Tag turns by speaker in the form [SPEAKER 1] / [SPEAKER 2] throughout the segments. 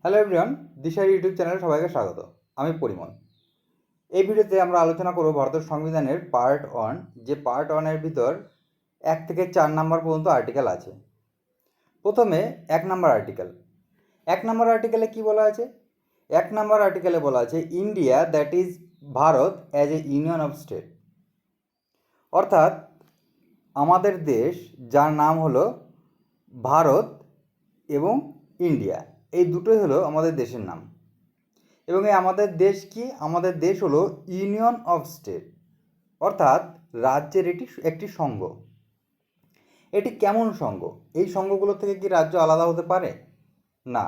[SPEAKER 1] Hello everyone, দিশার YouTube চ্যানেলে সবাইকে স্বাগত। আমি পরিমল। এই ভিডিওতে আমরা আলোচনা করব ভারতের সংবিধানের পার্ট 1, যে পার্ট 1-এর ভিতর 1 থেকে 4 নাম্বার পর্যন্ত আর্টিকেল আছে। প্রথমে 1 নাম্বার আর্টিকেল। 1 নাম্বার আর্টিকেলে কি বলা আছে? 1 নাম্বার আর্টিকেলে বলা আছে India that is Bharat as a union of state. অর্থাৎ আমাদের দেশ, যার নাম হলো ভারত এবং ইন্ডিয়া, এই দুটোই হলো আমাদের দেশের নাম। এবং এই আমাদের দেশ কি? আমাদের দেশ হলো ইউনিয়ন অফ স্টেট, অর্থাৎ রাজ্যের একটি সংঘ। এটি কেমন সংঘ? এই সংঘগুলো থেকে কি রাজ্য আলাদা হতে পারে? না।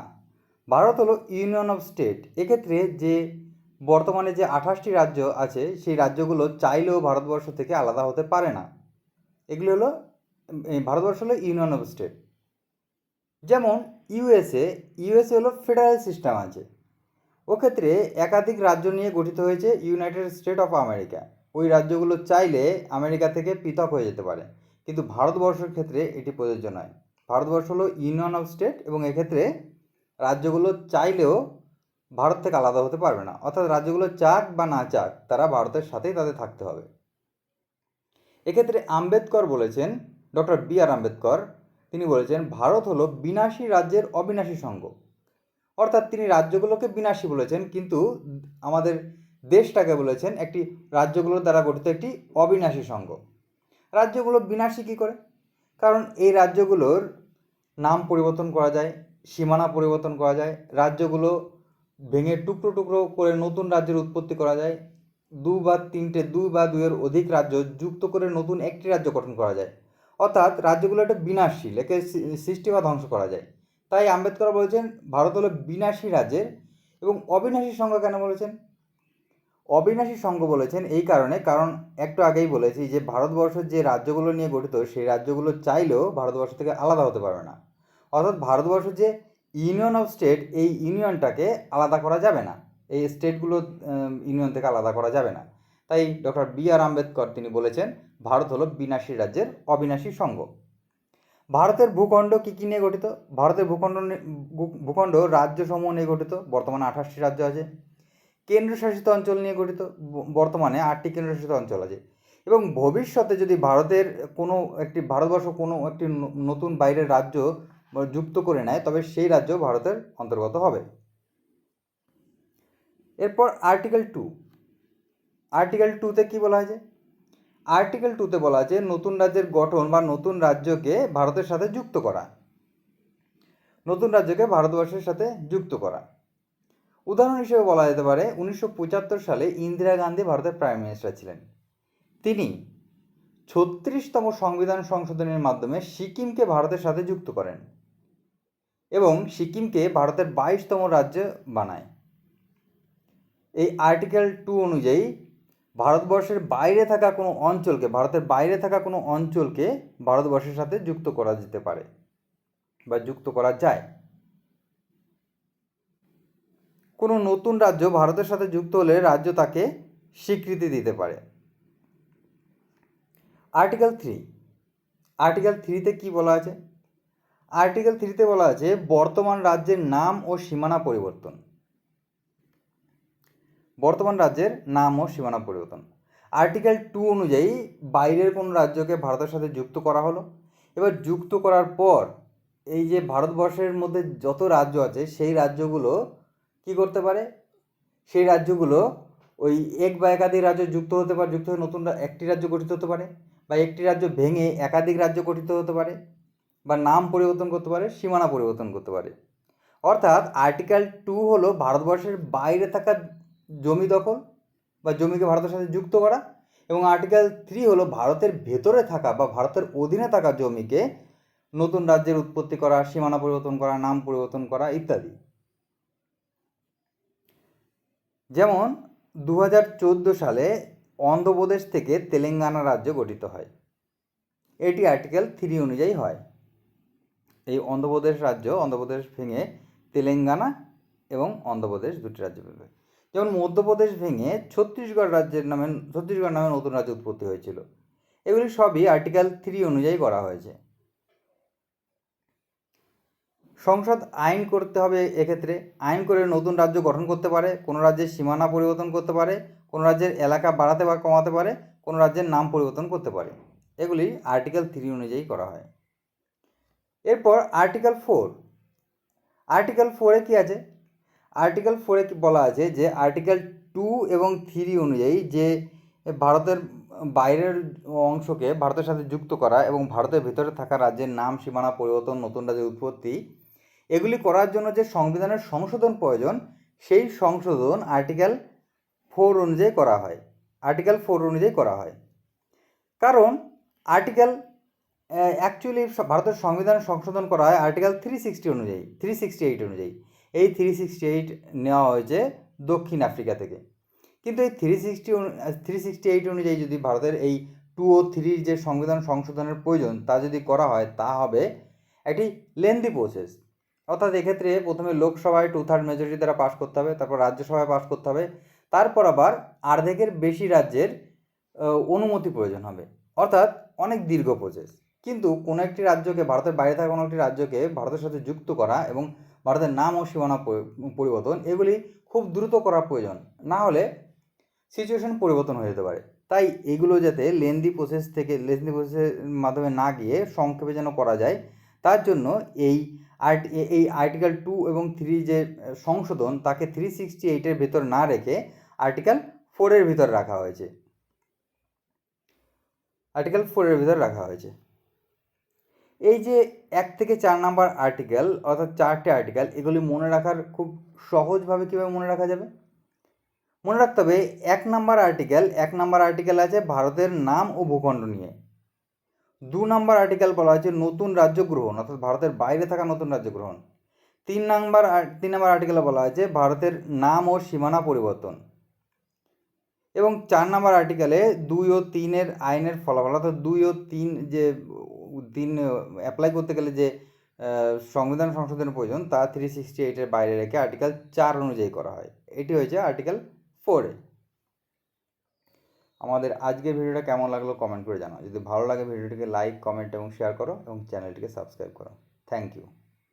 [SPEAKER 1] ভারত হলো ইউনিয়ন অফ স্টেট। এক্ষেত্রে যে বর্তমানে যে 28টি রাজ্য আছে, সেই রাজ্যগুলো চাইলেও ভারতবর্ষ থেকে আলাদা হতে পারে না। এগুলি হলো, ভারতবর্ষ হলো ইউনিয়ন অফ স্টেট। যেমন ইউএসএ হলো ফেডারেল সিস্টেম আছে। ওক্ষেত্রে একাধিক রাজ্য নিয়ে গঠিত হয়েছে ইউনাইটেড স্টেট অফ আমেরিকা। ওই রাজ্যগুলো চাইলে আমেরিকা থেকে পৃথক হয়ে যেতে পারে, কিন্তু ভারতবর্ষের ক্ষেত্রে এটি প্রযোজ্য নয়। ভারতবর্ষ হলো ইউনিয়ন অফ স্টেট এবং এক্ষেত্রে রাজ্যগুলো চাইলেও ভারত থেকে আলাদা হতে পারবে না। অর্থাৎ রাজ্যগুলো চাক বা না চাক, তারা ভারতের সাথেই তাদের থাকতে হবে। এক্ষেত্রে আম্বেদকর বলেছেন, ডক্টর বি.আর. আম্বেদকর, তিনি বলেছেন ভারত হলো বিনাশী রাজ্যের অবিনাশী সংঘ। অর্থাৎ তিনি রাজ্যগুলোকে বিনাশী বলেছেন, কিন্তু আমাদের দেশটাকে বলেছেন একটি রাজ্যগুলোর দ্বারা গঠিত একটি অবিনাশী সংঘ। রাজ্যগুলো বিনাশী কী করে? কারণ এই রাজ্যগুলোর নাম পরিবর্তন করা যায়, সীমানা পরিবর্তন করা যায়, রাজ্যগুলো ভেঙে টুকরো টুকরো করে নতুন রাজ্যের উৎপত্তি করা যায়, দুই বা দুইয়ের অধিক রাজ্য যুক্ত করে নতুন একটি রাজ্য গঠন করা যায়। অর্থাৎ রাজ্যগুলো একটা বিনাশশীল, একে সৃষ্টি বা ধ্বংস করা যায়। তাই আম্বেদকর বলেছেন ভারত হলো বিনাশী রাজ্যের। এবং অবিনাশী সংঘ কেন বলেছেন? অবিনাশী সংঘ বলেছেন এই কারণে, কারণ একটু আগেই বলেছি যে ভারতবর্ষের যে রাজ্যগুলো নিয়ে গঠিত, সেই রাজ্যগুলো চাইলেও ভারতবর্ষ থেকে আলাদা হতে পারবে না। অর্থাৎ ভারতবর্ষের যে ইউনিয়ন অফ স্টেট, এই ইউনিয়নটাকে আলাদা করা যাবে না, এই স্টেটগুলো ইউনিয়ন থেকে আলাদা করা যাবে না। তাই ডক্টর বি.আর. আম্বেদকর তিনি বলেছেন ভারত হলো বিনাশী রাজ্যের অবিনাশী সংঘ। ভারতের ভূখণ্ড কী কী নিয়ে গঠিত? ভারতের ভূখণ্ড রাজ্যসমূহ নিয়ে গঠিত। বর্তমানে 28টি রাজ্য আছে। কেন্দ্রশাসিত অঞ্চল নিয়ে গঠিত। বর্তমানে 8টি কেন্দ্রশাসিত অঞ্চল আছে। এবং ভবিষ্যতে যদি ভারতবর্ষ কোনো একটি নতুন বাইরের রাজ্য যুক্ত করে নেয়, তবে সেই রাজ্য ভারতের অন্তর্গত হবে। এরপর আর্টিকেল 2। আর্টিকেল 2-তে কী বলা হয়েছে? আর্টিকেল 2-তে বলা আছে নতুন রাজ্যের গঠন বা নতুন রাজ্যকে ভারতের সাথে যুক্ত করা। নতুন রাজ্যকে ভারতবর্ষের সাথে যুক্ত করা। উদাহরণ হিসেবে বলা যেতে পারে 1975 সালে ইন্দিরা গান্ধী ভারতের প্রাইম মিনিস্টার ছিলেন। তিনি 36তম সংবিধান সংশোধনের মাধ্যমে সিকিমকে ভারতের সাথে যুক্ত করেন এবং সিকিমকে ভারতের 22তম রাজ্য বানায়। এই আর্টিকেল 2 অনুযায়ী ভারতের বাইরে থাকা কোনো অঞ্চলকে ভারতবর্ষের সাথে যুক্ত করা যেতে পারে বা যুক্ত করা যায়। কোনো নতুন রাজ্য ভারতের সাথে যুক্ত হলে রাজ্য তাকে স্বীকৃতি দিতে পারে। আর্টিকেল 3। আর্টিকেল 3-তে কী বলা আছে? আর্টিকেল 3-তে বলা আছে বর্তমান রাজ্যের নাম ও সীমানা পরিবর্তন। বর্তমান রাজ্যের নাম ও সীমানা পরিবর্তন। আর্টিকেল 2 অনুযায়ী বাইরের কোনো রাজ্যকে ভারতের সাথে যুক্ত করা হলো। এবার যুক্ত করার পর এই যে ভারতবর্ষের মধ্যে যত রাজ্য আছে, সেই রাজ্যগুলো কী করতে পারে? সেই রাজ্যগুলো ওই এক বা একাধিক রাজ্য যুক্ত হতে পারে, যুক্ত হয়ে নতুন একটি রাজ্য গঠিত হতে পারে, বা একটি রাজ্য ভেঙে একাধিক রাজ্য গঠিত হতে পারে, বা নাম পরিবর্তন করতে পারে, সীমানা পরিবর্তন করতে পারে। অর্থাৎ আর্টিকেল 2 হলো ভারতবর্ষের বাইরে থাকা জমি দখল বা জমিকে ভারতের সাথে যুক্ত করা, এবং আর্টিকেল 3 হলো ভারতের ভেতরে থাকা বা ভারতের অধীনে থাকা জমিকে নতুন রাজ্যের উৎপত্তি করা, সীমানা পরিবর্তন করা, নাম পরিবর্তন করা ইত্যাদি। যেমন 2014 সালে অন্ধ্রপ্রদেশ থেকে তেলেঙ্গানা রাজ্য গঠিত হয়। এটি আর্টিকেল 3 অনুযায়ী হয়। এই অন্ধ্রপ্রদেশ ভেঙে তেলেঙ্গানা এবং অন্ধ্রপ্রদেশ দুটি রাজ্য পেবে। যেমন মধ্যপ্রদেশ ভেঙে ছত্তিশগড় নামে নতুন রাজ্য উৎপত্তি হয়েছিল। এগুলি সবই আর্টিকেল 3 অনুযায়ী করা হয়েছে। সংসদ আইন করতে হবে, এক্ষেত্রে আইন করে নতুন রাজ্য গঠন করতে পারে, কোনো রাজ্যের সীমানা পরিবর্তন করতে পারে, কোনো রাজ্যের এলাকা বাড়াতে বা কমাতে পারে, কোনো রাজ্যের নাম পরিবর্তন করতে পারে। এগুলি আর্টিকেল 3 অনুযায়ী করা হয়। এরপর আর্টিকেল 4। আর্টিকেল 4-এ কী আছে? আর্টিকেল 4-এ বলা আছে যে আর্টিকেল 2 এবং 3 অনুযায়ী যে ভারতের বাইরের অংশকে ভারতের সাথে যুক্ত করা এবং ভারতের ভেতরে থাকা রাজ্যের নাম, সীমানা পরিবর্তন, নতুন রাজ্যের উৎপত্তি, এগুলি করার জন্য যে সংবিধানের সংশোধন প্রয়োজন, সেই সংশোধন আর্টিকেল 4 অনুযায়ী করা হয়। আর্টিকেল 4 অনুযায়ী করা হয়। কারণ আর্টিকেল অ্যাকচুয়ালি ভারতের সংবিধান সংশোধন করা হয় আর্টিকেল 368 অনুযায়ী। এই 368 নেওয়া হয়েছে দক্ষিণ আফ্রিকা থেকে। কিন্তু এই 368 অনুযায়ী যদি ভারতের এই 2 ও 3 যে সংবিধান সংশোধনের প্রয়োজন তা যদি করা হয়, তা হবে একটি লেন্দি প্রসেস। অর্থাৎ এক্ষেত্রে প্রথমে লোকসভায় 2/3 মেজরিটি দ্বারা পাস করতে হবে, তারপর রাজ্যসভায় পাস করতে হবে, তারপর আবার অর্ধেকের বেশি রাজ্যের অনুমতি প্রয়োজন হবে। অর্থাৎ অনেক দীর্ঘ প্রসেস। কিন্তু কোনো একটি রাজ্যকে, ভারতের বাইরে থাকা কোনো একটি রাজ্যকে ভারতের সাথে যুক্ত করা এবং ভারতের নাম ও সীমানা পরিবর্তন, এগুলি খুব দ্রুত করা প্রয়োজন, না হলে সিচুয়েশন পরিবর্তন হয়ে যেতে পারে। তাই এগুলো যাতে লেন্দি প্রসেসের মাধ্যমে না গিয়ে সংক্ষেপে যেন করা যায়, তার জন্য এই আর্টিকেল 2 এবং 3 যে সংশোধন, তাকে 368-এর ভেতর না রেখে আর্টিকেল 4-এর ভিতর রাখা হয়েছে। আর্টিকেল 4-এর ভিতর রাখা হয়েছে। এই যে 1 থেকে 4 নাম্বার আর্টিকেল, অর্থাৎ 4টে আর্টিকেল, এগুলি মনে রাখার খুব সহজভাবে কীভাবে মনে রাখা যাবে? মনে রাখতে হবে 1 নাম্বার আর্টিকেল আছে ভারতের নাম ও ভূখণ্ড নিয়ে। 2 নাম্বার আর্টিকেল বলা হয়েছে নতুন রাজ্য গ্রহণ, অর্থাৎ ভারতের বাইরে থাকা নতুন রাজ্য গ্রহণ। 3 নাম্বার আর্টিকেলে বলা হয়েছে ভারতের নাম ও সীমানা পরিবর্তন। এবং 4 নাম্বার আর্টিকেলে 2 ও 3-এর আইনের ফলাফল, অর্থাৎ 2 ও 3 যে 3 অ্যাপ্লাই করতে গেলে যে সংবিধান সংশোধনের প্রয়োজন, তা 368-এর বাইরে রেখে আর্টিকেল 4 অনুযায়ী করা হয়। এটি হয়েছে আর্টিকেল 4-এ। আমাদের আজকের ভিডিওটা কেমন লাগলো কমেন্ট করে জানাও। যদি ভালো লাগে ভিডিওটিকে লাইক, কমেন্ট এবং শেয়ার করো এবং চ্যানেলটিকে সাবস্ক্রাইব করো। Thank you.